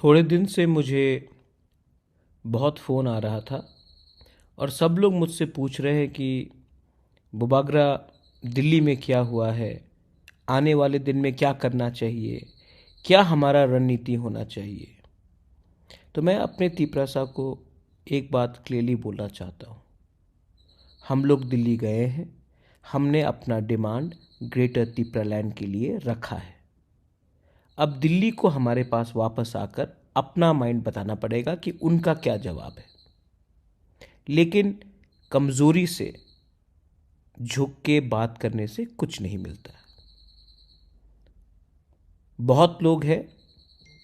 थोड़े दिन से मुझे बहुत फ़ोन आ रहा था और सब लोग मुझसे पूछ रहे हैं कि बुबागरा दिल्ली में क्या हुआ है, आने वाले दिन में क्या करना चाहिए, क्या हमारा रणनीति होना चाहिए। तो मैं अपने तिपरासा को एक बात क्लियरली बोलना चाहता हूँ। हम लोग दिल्ली गए हैं, हमने अपना डिमांड ग्रेटर तिपरालैंड के लिए रखा है। अब दिल्ली को हमारे पास वापस आकर अपना माइंड बताना पड़ेगा कि उनका क्या जवाब है। लेकिन कमज़ोरी से झुक के बात करने से कुछ नहीं मिलता है। बहुत लोग हैं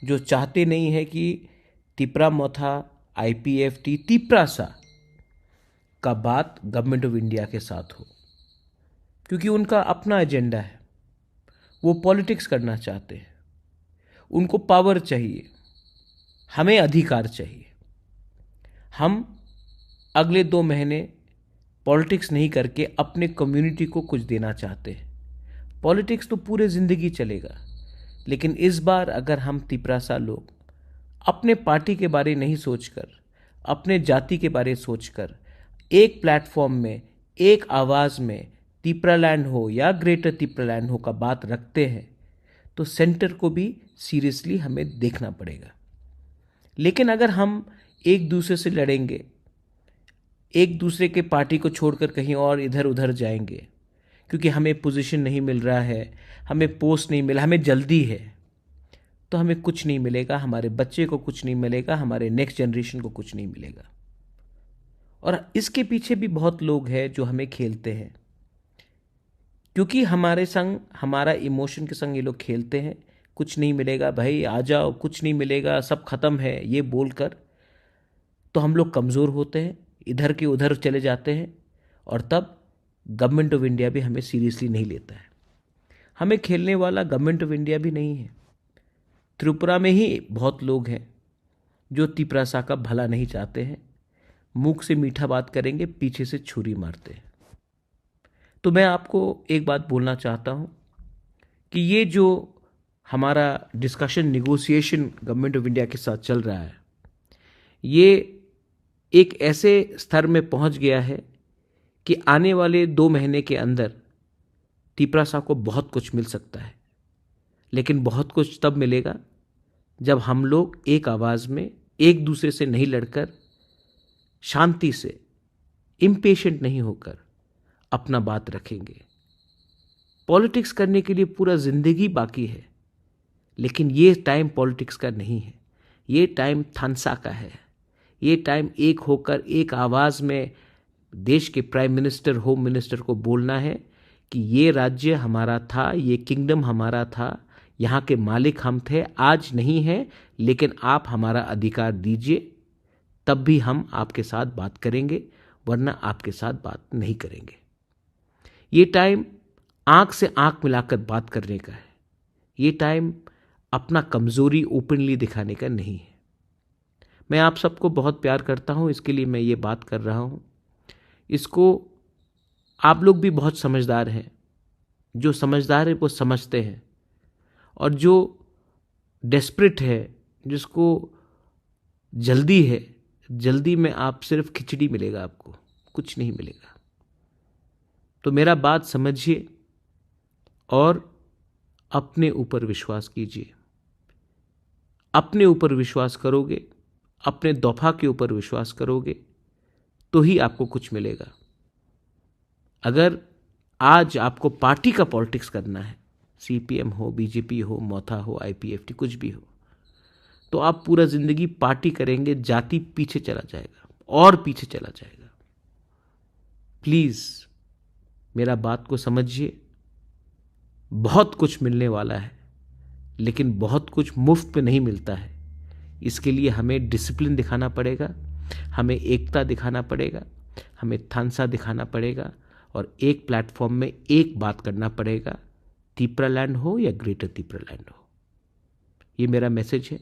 जो चाहते नहीं है कि तिपरा मोथा IPFT तिपरासा का बात गवर्नमेंट ऑफ इंडिया के साथ हो, क्योंकि उनका अपना एजेंडा है। वो पॉलिटिक्स करना चाहते हैं, उनको पावर चाहिए, हमें अधिकार चाहिए। हम अगले 2 महीने पॉलिटिक्स नहीं करके अपने कम्युनिटी को कुछ देना चाहते हैं। पॉलिटिक्स तो पूरे ज़िंदगी चलेगा, लेकिन इस बार अगर हम तिपरासा लोग अपने पार्टी के बारे नहीं सोचकर, अपने जाति के बारे सोचकर एक प्लेटफॉर्म में, एक आवाज़ में तिपरालैंड हो या ग्रेटर तिपरालैंड हो का बात रखते हैं, तो सेंटर को भी सीरियसली हमें देखना पड़ेगा। लेकिन अगर हम एक दूसरे से लड़ेंगे, एक दूसरे के पार्टी को छोड़कर कहीं और इधर उधर जाएंगे, क्योंकि हमें पोजीशन नहीं मिल रहा है, हमें पोस्ट नहीं मिला, हमें जल्दी है, तो हमें कुछ नहीं मिलेगा, हमारे बच्चे को कुछ नहीं मिलेगा, हमारे नेक्स्ट जनरेशन को कुछ नहीं मिलेगा। और इसके पीछे भी बहुत लोग हैं जो हमें खेलते हैं, क्योंकि हमारे संग, हमारा इमोशन के संग ये लोग खेलते हैं। कुछ नहीं मिलेगा भाई, आ जाओ, कुछ नहीं मिलेगा, सब खत्म है, ये बोलकर तो हम लोग कमज़ोर होते हैं, इधर के उधर चले जाते हैं, और तब गवर्नमेंट ऑफ इंडिया भी हमें सीरियसली नहीं लेता है। हमें खेलने वाला गवर्नमेंट ऑफ इंडिया भी नहीं है। त्रिपुरा में ही बहुत लोग हैं जो तिपरासा का भला नहीं चाहते हैं, मुख से मीठा बात करेंगे, पीछे से छुरी मारते हैं। तो मैं आपको एक बात बोलना चाहता हूँ कि ये जो हमारा discussion, negotiation government of India के साथ चल रहा है, ये एक ऐसे स्तर में पहुंच गया है कि आने वाले 2 महीने के अंदर तिपरासा को बहुत कुछ मिल सकता है। लेकिन बहुत कुछ तब मिलेगा जब हम लोग एक आवाज़ में, एक दूसरे से नहीं लड़कर, शांति से, इम्पेशेंट नहीं होकर अपना बात रखेंगे। पॉलिटिक्स करने के लिए पूरा ज़िंदगी बाकी है, लेकिन ये टाइम पॉलिटिक्स का नहीं है, ये टाइम थानसा का है। ये टाइम एक होकर, एक आवाज़ में देश के प्राइम मिनिस्टर, होम मिनिस्टर को बोलना है कि ये राज्य हमारा था, ये किंगडम हमारा था, यहाँ के मालिक हम थे, आज नहीं है, लेकिन आप हमारा अधिकार दीजिए, तब भी हम आपके साथ बात करेंगे, वरना आपके साथ बात नहीं करेंगे। ये टाइम आंख से आंख मिलाकर बात करने का है। ये टाइम अपना कमज़ोरी ओपनली दिखाने का नहीं है। मैं आप सबको बहुत प्यार करता हूँ, इसके लिए मैं ये बात कर रहा हूँ। इसको आप लोग भी बहुत समझदार हैं, जो समझदार है वो समझते हैं, और जो डेस्परेट है, जिसको जल्दी है, जल्दी में आप सिर्फ खिचड़ी मिलेगा, आपको कुछ नहीं मिलेगा। तो मेरा बात समझिए और अपने ऊपर विश्वास कीजिए। अपने ऊपर विश्वास करोगे, अपने दफा के ऊपर विश्वास करोगे, तो ही आपको कुछ मिलेगा। अगर आज आपको पार्टी का पॉलिटिक्स करना है, CPM हो, BJP हो, मोथा हो, IPFT कुछ भी हो, तो आप पूरा ज़िंदगी पार्टी करेंगे, जाति पीछे चला जाएगा और पीछे चला जाएगा। प्लीज़ मेरा बात को समझिए। बहुत कुछ मिलने वाला है, लेकिन बहुत कुछ मुफ्त में नहीं मिलता है। इसके लिए हमें डिसिप्लिन दिखाना पड़ेगा, हमें एकता दिखाना पड़ेगा, हमें थानसा दिखाना पड़ेगा, और एक प्लेटफॉर्म में एक बात करना पड़ेगा, तिपरालैंड हो या ग्रेटर तिपरालैंड हो। ये मेरा मैसेज है।